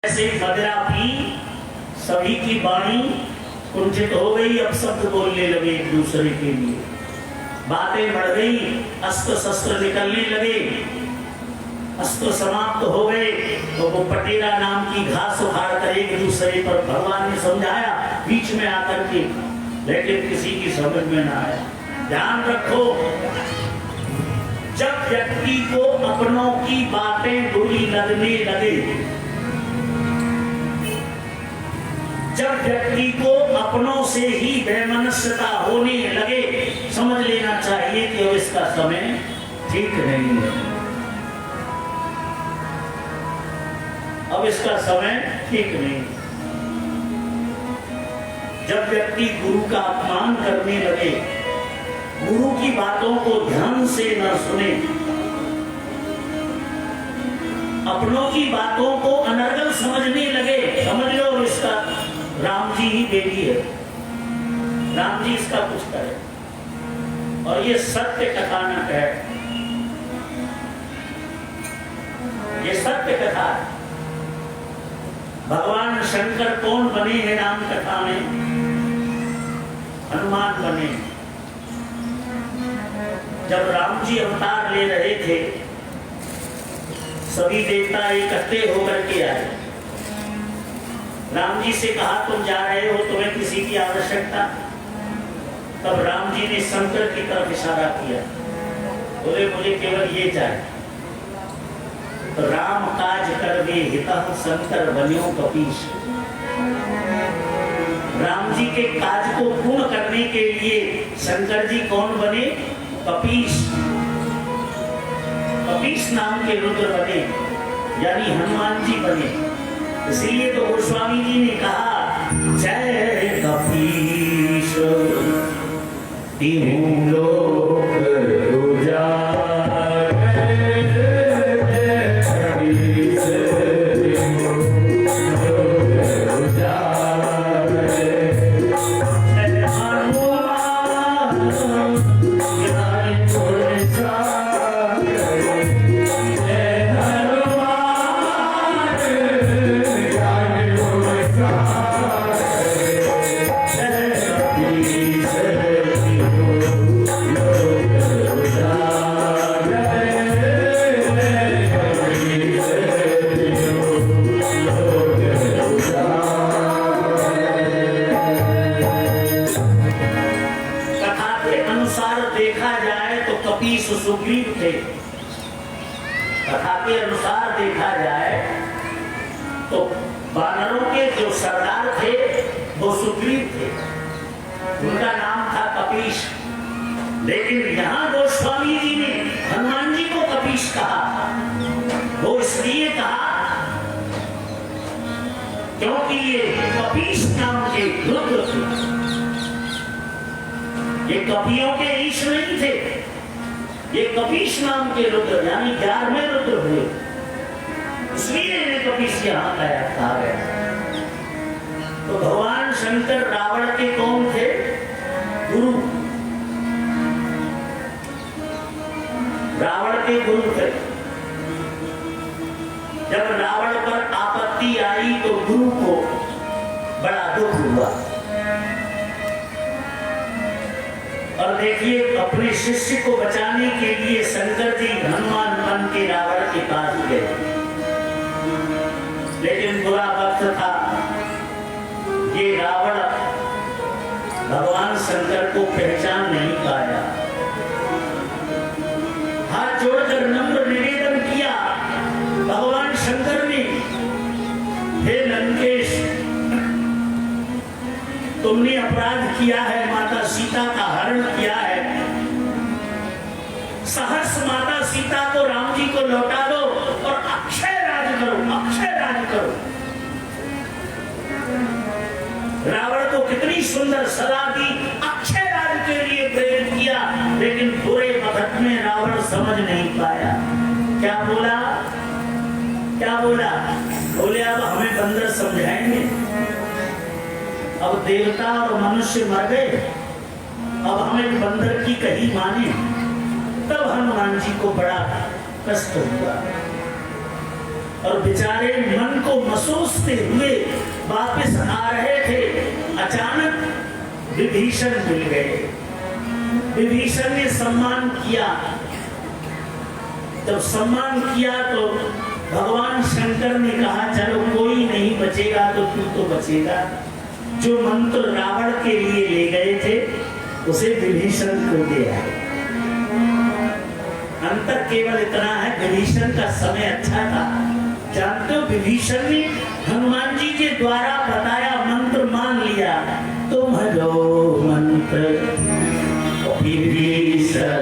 ऐसे मदिरा पी सभी की वाणी कुंठित हो गई। अब शब्द बोलने लगे एक दूसरे के लिए, बातें बढ़ गई, अस्त्र शस्त्र निकलने लगे, अस्त्र समाप्त हो गए। तो वो पटेरा नाम की घास उखाड़ कर एक दूसरे पर भगवान ने समझाया बीच में आकर के, लेकिन किसी की समझ में ना आया। ध्यान रखो, जब व्यक्ति को अपनों की बातें बुरी लगने लगे, जब व्यक्ति को अपनों से ही वैमनस्यता होने लगे, समझ लेना चाहिए कि अब इसका समय ठीक नहीं है, अब इसका समय ठीक नहीं। जब व्यक्ति गुरु का अपमान करने लगे, गुरु की बातों को ध्यान से न सुने, अपनों की बातों को अनर्गल समझने लगे, समझ लो इसका राम जी ही बेटी है, राम जी इसका कुछ करे। और ये सत्य कथानक है, ये सत्य कथा है। भगवान शंकर कौन बने हैं राम कथा में? हनुमान बने। जब राम जी अवतार ले रहे थे, सभी देवता इकट्ठे होकर के आए। राम जी से कहा तुम जा रहे हो, तुम्हें किसी की आवश्यकता? तब राम जी ने शंकर की तरफ इशारा किया, बोले मुझे केवल ये चाहिए। तो राम काज करवे हितः शंकर बन्यो कपीश। राम जी के काज को पूर्ण करने के लिए शंकर जी कौन बने? कपीश। कपीश नाम के रुद्र बने, यानी हनुमान जी बने। इसलिए तो गोस्वामी जी ने कहा जय कपीश तीनों लोक उजागर। सुग्रीव थे। कथा के अनुसार देखा जाए तो वानरों के जो सरदार थे वो सुग्रीव थे, उनका नाम था कपीश। लेकिन यहाँ गोस्वामी जी ने हनुमान जी को कपीश कहा। वो इसलिए कहा क्योंकि ये कपीश नाम के रुद्र थे, ये कपियों के ईश नहीं थे, ये कपीश नाम के रुद्र यानी 11वें रुद्र हुए, इसलिए इन्हें कपीश यहाँ कहा गया। तो भगवान शंकर रावण के कौन थे? गुरु। रावण के गुरु थे। जब रावण पर आपत्ति आई तो गुरु को बड़ा दुख हुआ। और देखिए, अपने शिष्य को बचाने के लिए शंकर जी हनुमान बन के रावण के पास गए, लेकिन बुरा वक्त था। ये रावण भगवान शंकर को पहचान नहीं पाया। हाथ जोड़कर नम्र निवेदन किया भगवान शंकर ने, हे लंकेश, तुमने अपराध किया है, माता सीता का हरण किया है, सहर्ष माता सीता को राम जी को लौटा दो और अक्षय राज करो, अक्षय राज करो। रावण को कितनी सुंदर सलाह दी, अक्षय राज के लिए प्रेरित किया, लेकिन बुरे वक्त में रावण समझ नहीं पाया। क्या बोला? क्या बोला? बोले अब हमें बंदर समझाएंगे, अब देवता और मनुष्य मर गए, अब हमें बंदर की कही माने। तब हनुमान जी को बड़ा कष्ट हुआ। और बेचारे मन को मसोसते हुए वापस आ रहे थे, अचानक विभीषण मिल गए। विभीषण ने सम्मान किया। जब सम्मान किया तो भगवान शंकर ने कहा चलो कोई नहीं बचेगा तो तू तो बचेगा। जो मंत्र रावण के लिए ले गए थे उसे विभीषण को दे आए। अंतर केवल इतना है, विभीषण का समय अच्छा था। जानते हो, विभीषण ने हनुमान जी के द्वारा बताया मंत्र मान लिया। तुम जो मंत्र विभीषण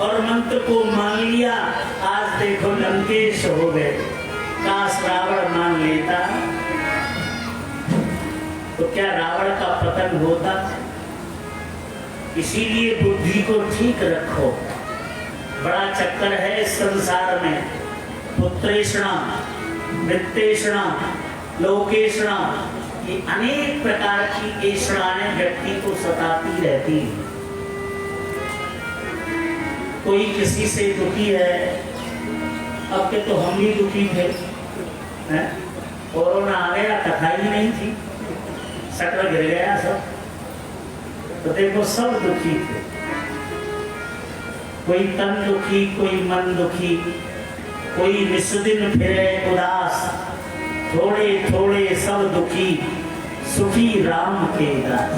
और मंत्र को मान लिया। आज देखो लंकेश हो गए। काश रावण मान लेता तो क्या रावण का पतन होता। इसीलिए बुद्धि को ठीक रखो। बड़ा चक्कर है इस संसार में। पुत्रेषणा, वित्तेषणा, लोकेषणा, ये अनेक प्रकार की ऐषणाएं व्यक्ति को सताती रहती हैं। कोई किसी से दुखी है, अब के तो हम भी दुखी थे, कोरोना आ गया, कथा ही नहीं थी, शटर गिर गया सब, तो देखो सब दुखी थे। कोई तन दुखी, कोई मन दुखी, कोई निस्दिन फिरे उदास, थोड़े थोड़े सब दुखी, सुखी राम के दास।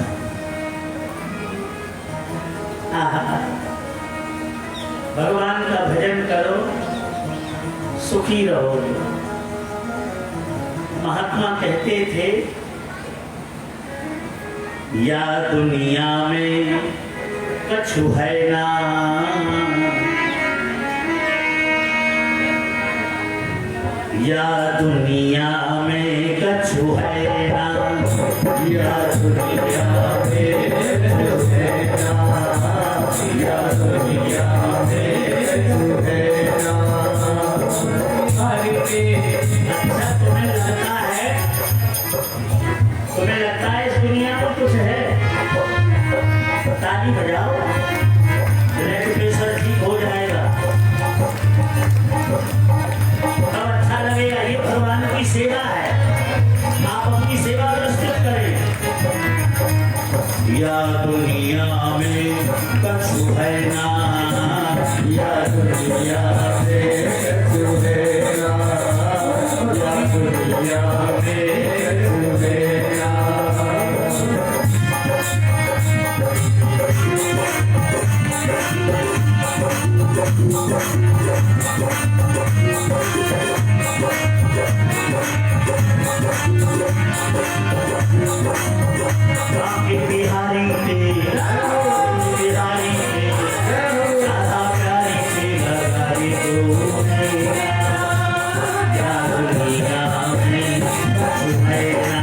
भगवान का भजन करो, सुखी रहोगे। महात्मा कहते थे, या दुनिया में कछु है ना, या दुनिया में कछु है ना, या दुनिया में कछु है ना, या दुनिया में कछु है ना। अच्छा तुम्हें लगता है इस दुनिया में कुछ है? ताली बजाओ, ब्लड प्रेशर ठीक हो जाएगा। तब अच्छा लगेगा। ये भगवान की सेवा है, आप अपनी सेवा प्रस्तुत करें। या दुनिया में कछु है ना, या दुनिया में कछु है ना, या दुनिया में कछु है ना। बिहारी के बिहारी के राधा प्यारी के घरारी को क्या दुनिया में कछु है ना।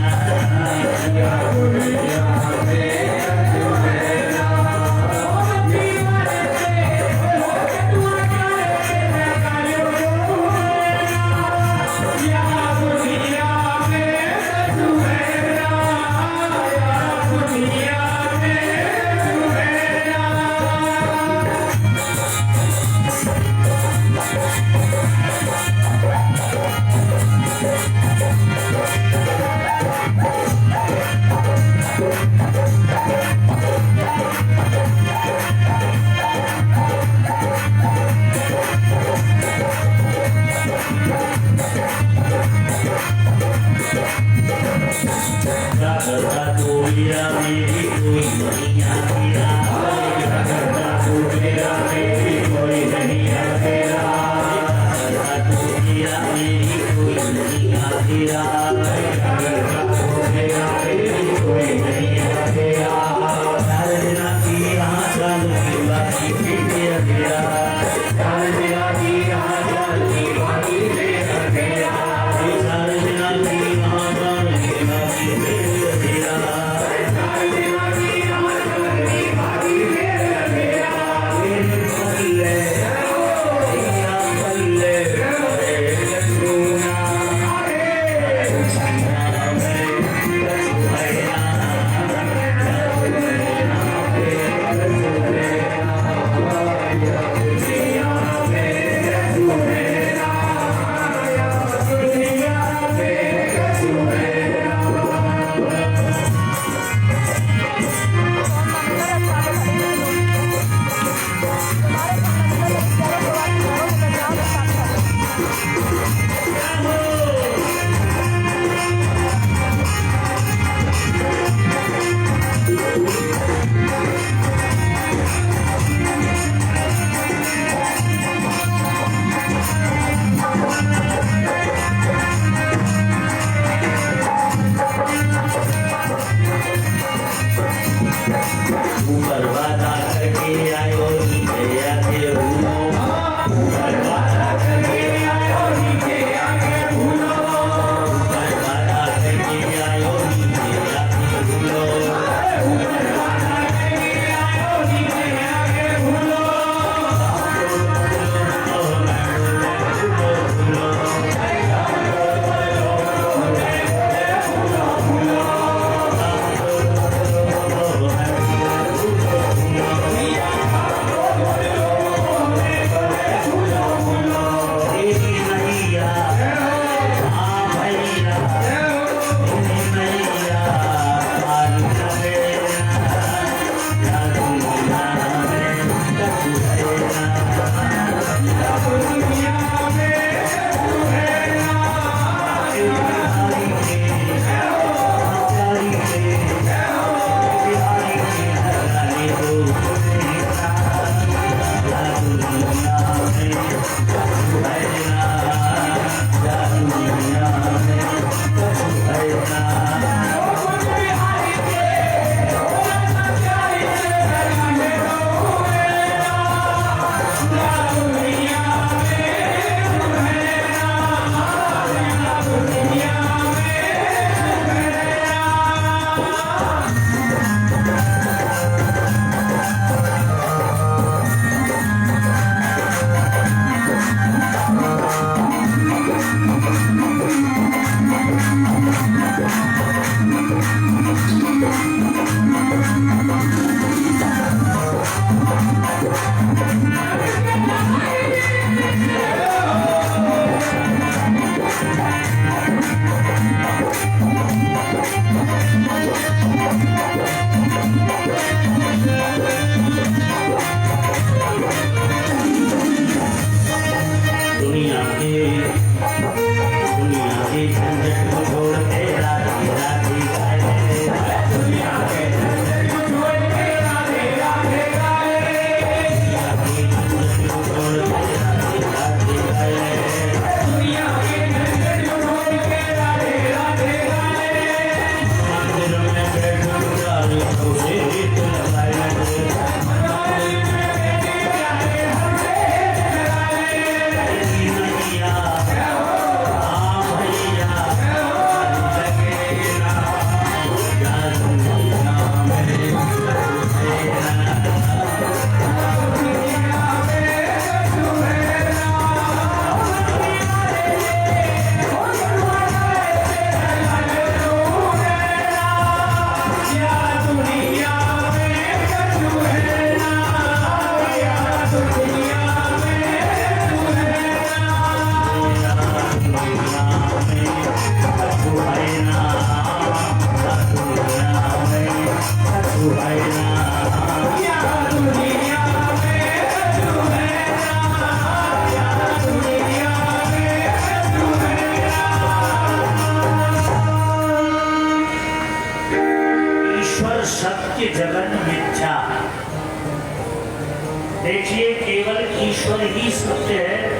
देखिए केवल ईश्वर ही सत्य है,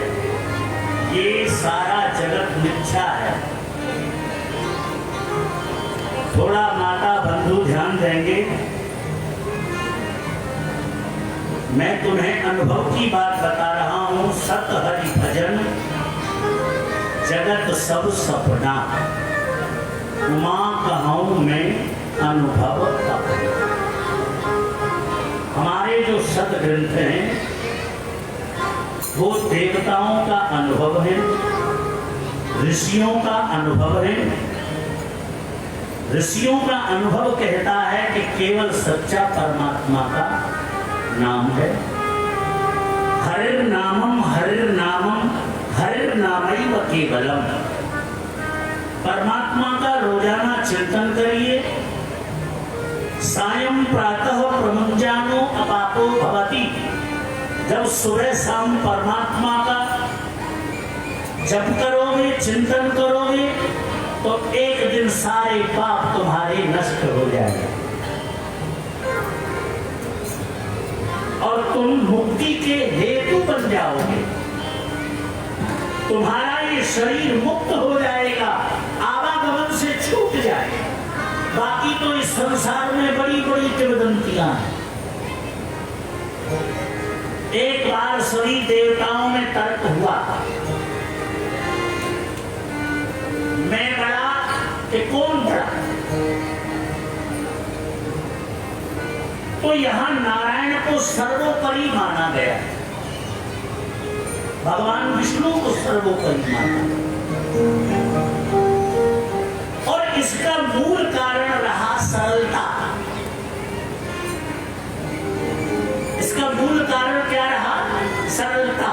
ये सारा जगत मिथ्या है। थोड़ा माता बंधु ध्यान देंगे। मैं तुम्हें अनुभव की बात बता रहा हूं। सत हरि भजन जगत सब सपना, उमा कहूं मैं अनुभव अपना। हमारे जो सत ग्रंथ हैं वो देवताओं का अनुभव है, ऋषियों का अनुभव है। ऋषियों का अनुभव कहता है कि केवल सच्चा परमात्मा का नाम है। हरिर नामम हरिर नामम हरिर नामैव केवलम। परमात्मा का रोजाना चिंतन करिए। सायं प्रातः प्रमुंजानो अपापो भवति। जब सुबह शाम परमात्मा का जप करोगे, चिंतन करोगे, तो एक दिन सारे पाप तुम्हारे नष्ट हो जाएंगे और तुम मुक्ति के हेतु बन जाओगे। तुम्हारा ये शरीर मुक्त हो जाएगा, आवागमन से छूट जाएगा। बाकी तो इस संसार में बड़ी बड़ी किंवदंतियां हैं। एक बार सभी देवताओं में तर्क हुआ, मैं बड़ा कि कौन बड़ा। तो यहां नारायण को सर्वोपरि माना गया, भगवान विष्णु को सर्वोपरि माना। और इसका मूल कारण रहा सरलता। इसका मूल कारण क्या रहा? सरलता।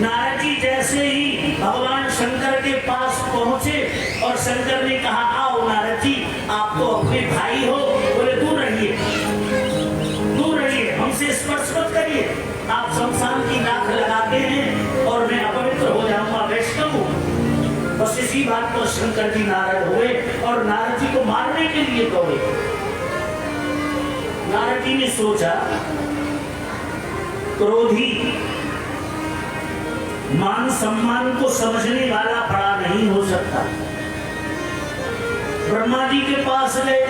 नारद जी जैसे ही भगवान शंकर के पास पहुंचे और शंकर ने कहा, आओ नारद जी, आप तो अपने भाई हो। बोले दूर रहिए, दूर रहिए, हमसे स्पर्श मत करिए। आप शमशान की नाक लगाते हैं और मैं अपवित्र हो जाऊंगा, वैष्णव हूं। बस इसी बात पर शंकर जी नाराज हुए और नारद जी को मारने के लिए दौड़े। नारद जी ने सोचा, क्रोधी मान सम्मान को समझने वाला बड़ा नहीं हो सकता। ब्रह्मा जी के पास गए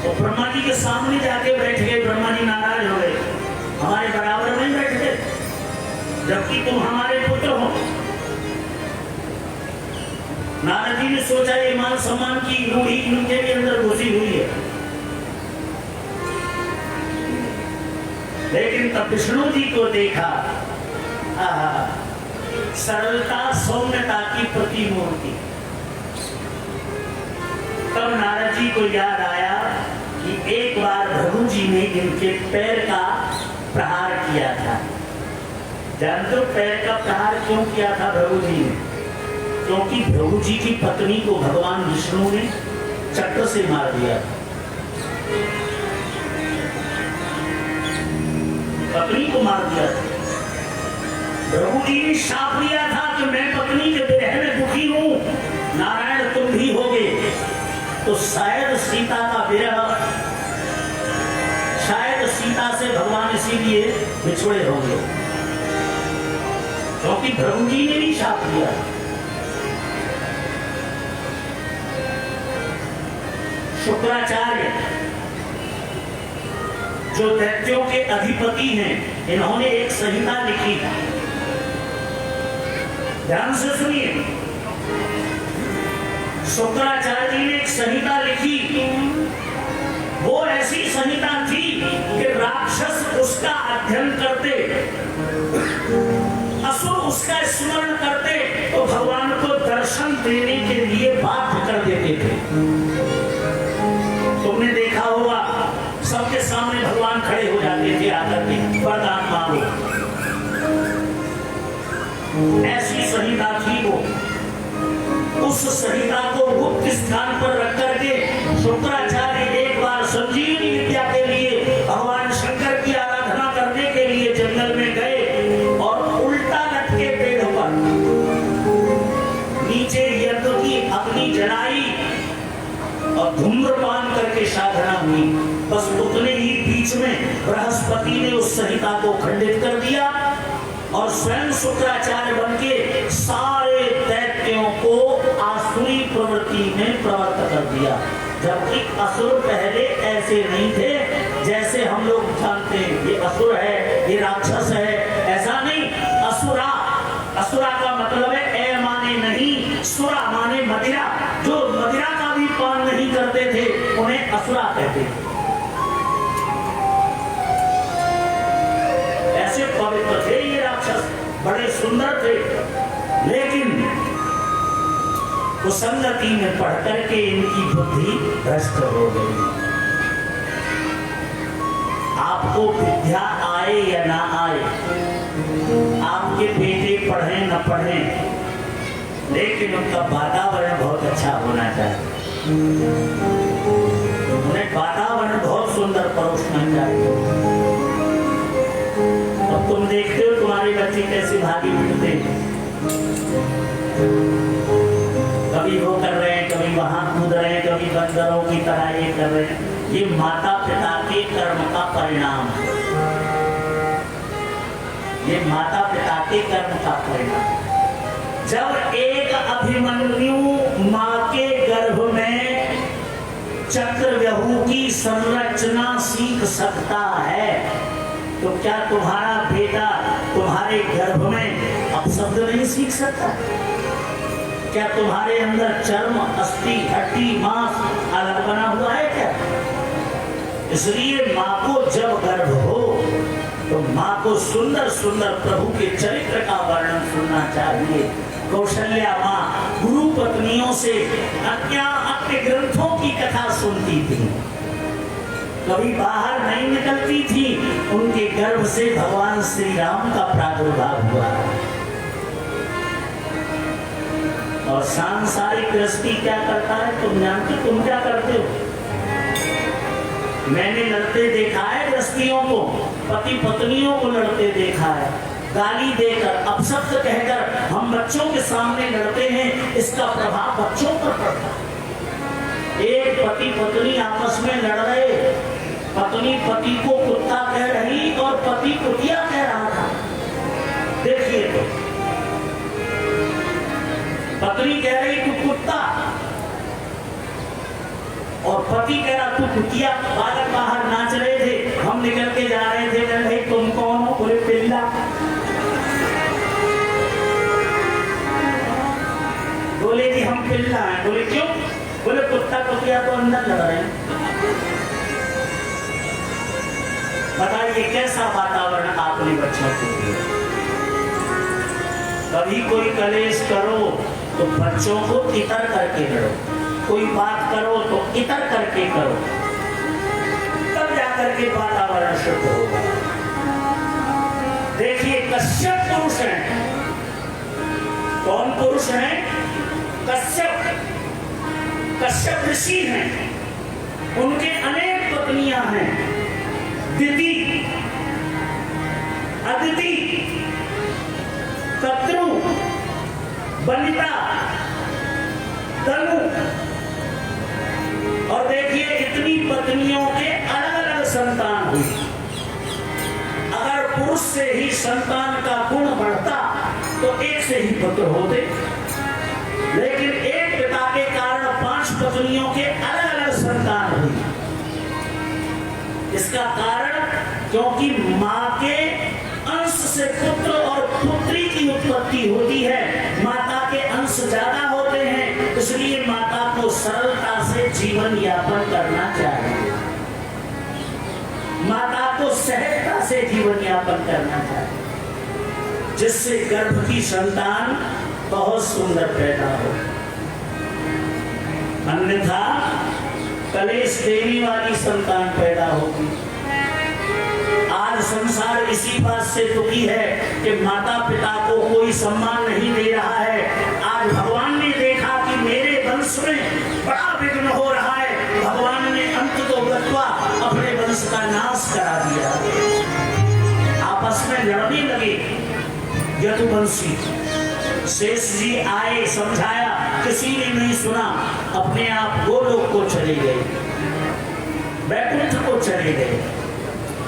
तो ब्रह्मा जी के सामने जाके बैठ गए। ब्रह्मा जी नाराज हो गए, हमारे बराबर नहीं बैठ गए, जबकि तुम हमारे पुत्र हो। नारद जी ने सोचा, ये मान सम्मान की रूढ़ी उनके भी अंदर घुसी हुई है। लेकिन तब विष्णु जी को देखा, सरलता सौम्यता की प्रतिमूर्ति। तब नारद जी को याद आया कि एक बार भृगु जी ने इनके पैर का प्रहार किया था। जानते हो पैर का प्रहार क्यों किया था भृगु जी ने? क्योंकि भृगु जी की पत्नी को भगवान विष्णु ने चक्र से मार दिया था। पत्नी को मार दिया था। भृगु जी ने शाप लिया था कि मैं पत्नी के विरह में दुखी हूं, नारायण तुम भी होगे। तो शायद सीता का विरह, शायद सीता से भगवान इसीलिए बिछड़े होंगे, क्योंकि भृगु जी ने भी शाप लिया। शुक्राचार्य जो दैत्यों के अधिपति हैं, इन्होंने एक संहिता लिखी। ध्यान से सुनिए, शुक्राचार्य जी ने एक संहिता लिखी। वो ऐसी संहिता थी कि राक्षस उसका अध्ययन करते, असुर उसका स्मरण करते तो भगवान को दर्शन देने के लिए बाध्य कर देते थे। तुमने देखा होगा, सबके सामने भगवान खड़े हो जाते थे, आकर के वरदान मांगो। ऐसी संहिता थी वो। उस संहिता को गुप्त स्थान पर रख करके शुक्राचार्य एक बार संजीवनी विद्या के लिए भगवान शंकर की आराधना करने के लिए जंगल में गए और उल्टा लटके पेड़ पर नीचे यज्ञ की अग्नि जलाई और धूम्रपान करके साधना हुई। बस उतने ही बीच में बृहस्पति ने उस संहिता को खंडित कर दिया और स्वयं शुक्राचार्य बनके सारे दैत्य दैत्यों को आसुरी प्रवृत्ति में प्रवृत्त कर दिया, जबकि असुर पहले ऐसे नहीं थे जैसे हम लोग जानते हैं ये असुर है, ये राक्षस है, ऐसा नहीं। असुरा, असुरा का मतलब है ए माने नहीं, सुरा माने मदिरा। जो मदिरा का भी पान नहीं करते थे उन्हें असुरा कहते थे। ऐसे पवित्र थे ये राक्षस, बड़े सुंदर थे, लेकिन कुसंगति में पढ़ करके इनकी बुद्धि भ्रष्ट हो गई। आपको विद्या आए या ना आए, आपके बेटे पढ़े न पढ़े, लेकिन उनका वातावरण बहुत अच्छा होना चाहिए। उन्हें वातावरण बहुत सुंदर परोसना चाहिए। अब तुम देखते हो तुम्हारे बच्चे कैसे भागी फिरते हैं, कभी वो कर रहे हैं, कभी वहां कूद रहे हैं, कभी बंदरों की तरह ये कर रहे हैं। ये माता पिता के कर्म का परिणाम है, ये माता पिता के कर्म का परिणाम। जब एक अभिमन्यु मां के गर्भ में चक्रव्यूह की संरचना सीख सकता है, तो क्या तुम्हारा बेटा तुम्हारे गर्भ में अपशब्द नहीं सीख सकता? क्या तुम्हारे अंदर चर्म, अस्थि, हड्डी, मांस अलग बना हुआ है क्या? इसलिए माँ को जब गर्भ हो तो माँ को सुंदर सुंदर प्रभु के चरित्र का वर्णन सुनना चाहिए। कौशल्या माँ गुरु पत्नियों से अपने ग्रंथों की कथा सुनती थी, कभी बाहर नहीं निकलती थी। उनके गर्भ से भगवान श्री राम का प्रादुर्भाव हुआ। और सांसारिक गृहस्थी क्या करता है तुम जानते? तुम क्या करते हो? मैंने लड़ते देखा है गृहस्थियों को, पति पत्नियों को लड़ते देखा है, गाली देकर, अपशब्द कहकर हम बच्चों के सामने लड़ते हैं। इसका प्रभाव बच्चों पर पड़ता है। एक पति पत्नी आपस में लड़ रहे, पत्नी पति को कुत्ता कह रही और पति कुतिया कह रहा था। देखिए तो पत्नी कह रही तू कुत्ता और पति कह रहा तू कुतिया। बालक बाहर नाच रहे थे, हम निकल के जा रहे थे, कह रहे तुम कौन हो? बोले पिल्ला। बोले जी हम पिल्ला हैं। बोले क्यों? बोले कुत्ता कुतिया तो अंदर लड़ रहे हैं। बताइए कैसा वातावरण आपने बच्चों को दिया। कभी कोई कलेश करो तो बच्चों को इतर करके लड़ो, कोई बात करो तो इतर करके करो, तब जाकर के वातावरण शुद्ध होगा। देखिए कश्यप पुरुष हैं। कौन पुरुष हैं? कश्यप। कश्यप ऋषि हैं, उनके अनेक पत्नियां हैं। दिति, अदिति, कत्रु, बलिता, तनु। और देखिए इतनी पत्नियों के अलग अलग संतान हुई। अगर पुरुष से ही संतान का गुण बढ़ता तो एक से ही पुत्र होते, लेकिन एक पिता के कारण 5 पत्नियों के अलग अलग संतान हुई। इसका कारण क्योंकि मां के अंश से पुत्र और पुत्री की उत्पत्ति होती है। माता के अंश ज्यादा होते हैं, इसलिए माता को सरलता से जीवन यापन करना चाहिए, माता को सहजता से जीवन यापन करना चाहिए, जिससे गर्भ की संतान बहुत सुंदर पैदा हो। अन्यथा कलेश देने वाली संतान पैदा होगी। आज संसार इसी बात से दुखी है कि माता पिता को कोई सम्मान नहीं दे रहा है। आज भगवान ने देखा कि मेरे वंश में बड़ा विघ्न हो रहा है, भगवान ने अंत तो गत्वा अपने वंश का नाश करा दिया। आपस में लड़ने लगे यदुवंशी। शेष जी आए, समझाया, किसी ने नहीं सुना, अपने आप गोलोक को चले गए, वैकुंठ को चले गए।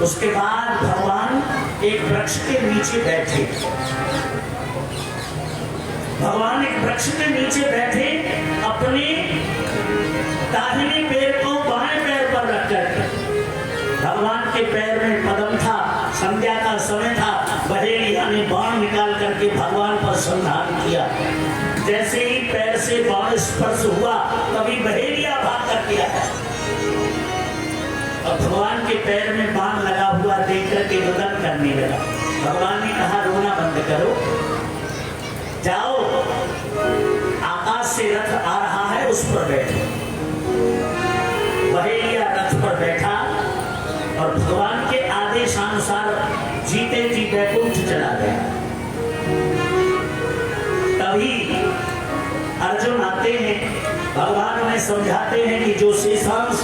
उसके बाद भगवान एक वृक्ष के नीचे बैठे। भगवान एक वृक्ष के नीचे बैठे अपने दाहिने पैर को बाएं पैर पर रखकर, भगवान के पैर में पद्म था, संध्या का समय था, बहेलिया ने बाण निकाल करके भगवान पर संधान किया। जैसे ही पैर से बाण स्पर्श हुआ तभी बहेलिया भाग करके आया और भगवान के पैर में बाण लगा हुआ देख करके रुदन करने लगा। भगवान ने कहा रोना बंद करो, जाओ आकाश से रथ आ रहा है उस पर बैठो। बहेलिया रथ पर बैठा और भगवान के आदेशानुसार जीते जी बैकुंठ चला गया। तभी अर्जुन आते हैं, भगवान उन्हें समझाते हैं कि जो शेषांश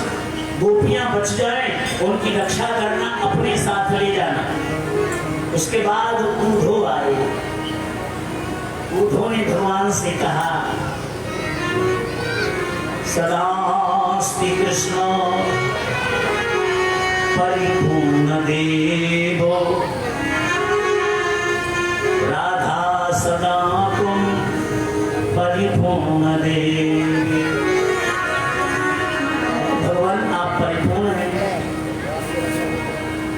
गोपियां बच जाएं उनकी रक्षा करना, अपने साथ ले जाना। उसके बाद ऊधो आए। ऊधो ने भगवान से कहा सदास्ति कृष्ण परिपूर्ण देवो राधा सदा तुम परिपूर्ण देवी। भगवान आप परिपूर्ण हैं,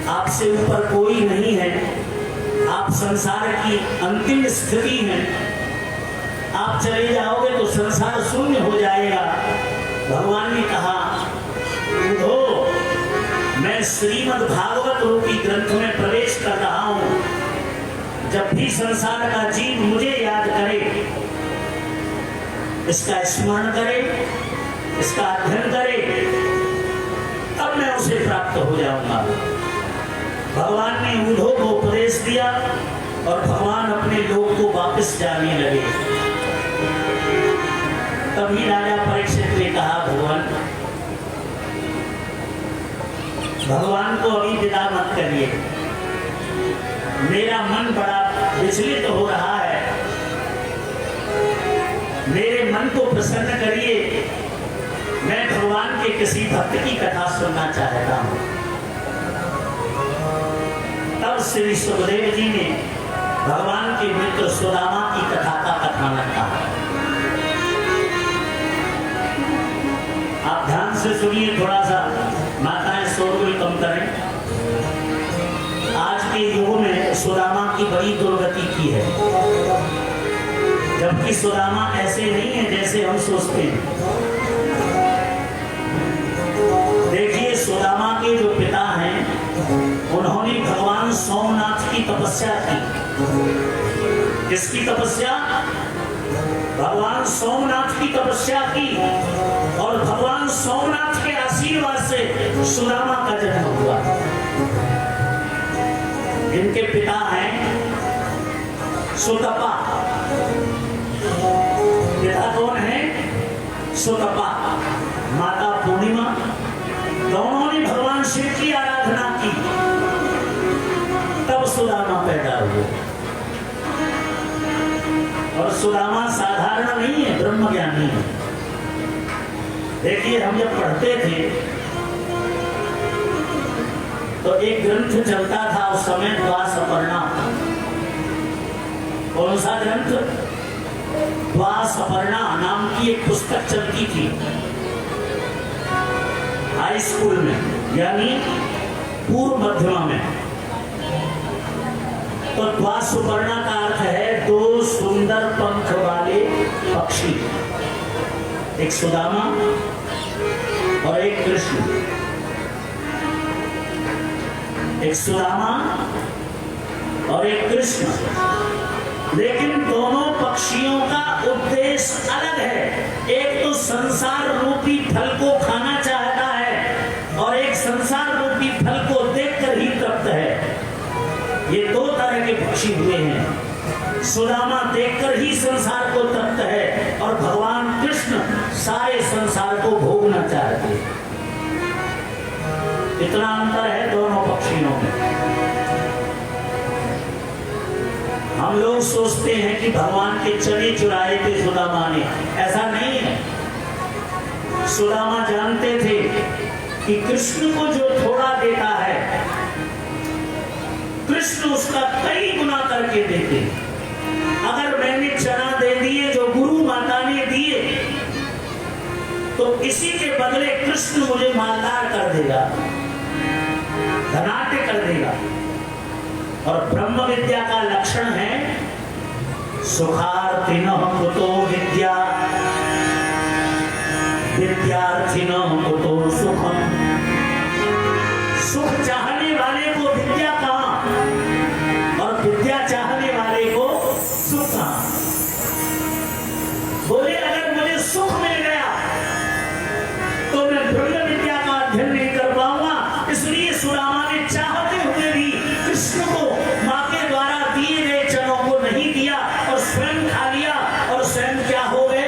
आपसे ऊपर कोई नहीं है, आप संसार की अंतिम स्थिति हैं। आप चले जाओगे तो संसार शून्य हो जाएगा। भगवान ने कहा ऊधो, मैं श्रीमद् भागवत रूपी ग्रंथ में प्रवेश कर रहा हूं। जब भी संसार का जीव मुझे याद करे, इसका स्मरण करे, इसका अध्ययन करे, तब मैं उसे प्राप्त हो जाऊंगा। भगवान ने ऊधो को उपदेश दिया और भगवान अपने लोक को वापस जाने लगे। तभी राजा परीक्षित ने कहा भगवान को अभी विदा मत करिए, मेरा मन बड़ा विचलित हो रहा है, मेरे मन को प्रसन्न करिए, मैं भगवान के किसी भक्त की कथा सुनना चाहता हूं। तब श्री सुखदेव जी ने भगवान के मित्र सुदामा की कथा का कथानक कहा। आप ध्यान से सुनिए, थोड़ा सा माताएं शोरगुल कम करें। आज के युग में सुदामा की बड़ी दुर्गति की है, जबकि सुदामा ऐसे नहीं है जैसे हम सोचते हैं। देखिए, सुदामा के जो पिता हैं, उन्होंने भगवान सोमनाथ की तपस्या की। किसकी तपस्या? भगवान सोमनाथ की तपस्या की, और भगवान सोमनाथ के आशीर्वाद से सुदामा का जन्म हुआ। इनके पिता हैं सुतपा। पिता कौन है? सुतपा। माता पूर्णिमा। दोनों ने भगवान शिव की आराधना की, तब सुदामा पैदा हुए। और सुदामा साधारण नहीं है, ब्रह्म ज्ञानी है। देखिए, हम जब पढ़ते थे तो एक ग्रंथ चलता था उस समय, द्वासपर्णा। कौन सा ग्रंथ? द्वासपर्णा नाम की एक पुस्तक चलती थी हाई स्कूल में, यानी पूर्व मध्यमा में। तो द्वासपर्णा का अर्थ है दो सुंदर पंख वाले पक्षी, एक सुदामा और एक कृष्ण। एक सुदामा और एक कृष्ण, लेकिन दोनों पक्षियों का उद्देश्य अलग है। एक तो संसार रूपी फल को खाना चाहता है और एक संसार रूपी फल को देखकर ही तृप्त है। ये दो तरह के पक्षी हुए हैं। सुदामा देखकर ही संसार को तृप्त है और भगवान कृष्ण सारे संसार को भोगना चाहते हैं। इतना अंतर है दोनों पक्षियों में। हम लोग सोचते हैं कि भगवान के चने चुराए थे सुदामा ने, ऐसा नहीं है। सुदामा जानते थे कि कृष्ण को जो थोड़ा देता है, कृष्ण उसका कई गुना करके देते। अगर मैंने चना दे दी तो इसी के बदले कृष्ण मुझे मालदार कर देगा, धनाढ्य कर देगा। और ब्रह्म विद्या का लक्षण है सुखार्थिनः कुतो विद्या, विद्यार्थिनः कुतो सुखम। सुख चाहने वाले को विद्या कहाँ और विद्या चाहने वाले को सुख कहाँ। बोले अगर मुझे सुख मिल गया तो मैं ब्रह्म विद्या का अध्ययन नहीं कर पाऊंगा। इसलिए सुदामा ने चाहते हुए भी कृष्ण को मां के द्वारा दिए गए चनों को नहीं दिया और स्वयं खा लिया और स्वयं क्या हो गए,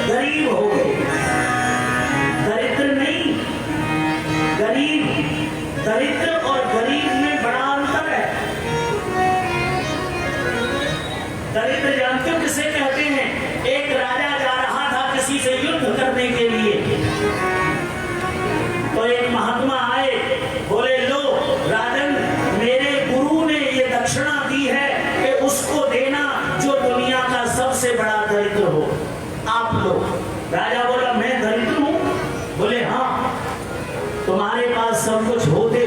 गरीब हो गए। दरिद्र नहीं, गरीब। दरिद्र और गरीब में बड़ा अंतर है। दरिद्र जानते हो किसे कहते हैं? एक राजा जा रहा था किसी से युद्ध करने के लिए, तो एक महात्मा आए, बोले लो राजन, मेरे गुरु ने ये दक्षिणा दी है कि उसको देना जो दुनिया का सबसे बड़ा दरिद्र हो, आप लो। राजा बोला मैं दरिद्र हूं? बोले हाँ, तुम्हारे पास सब कुछ होते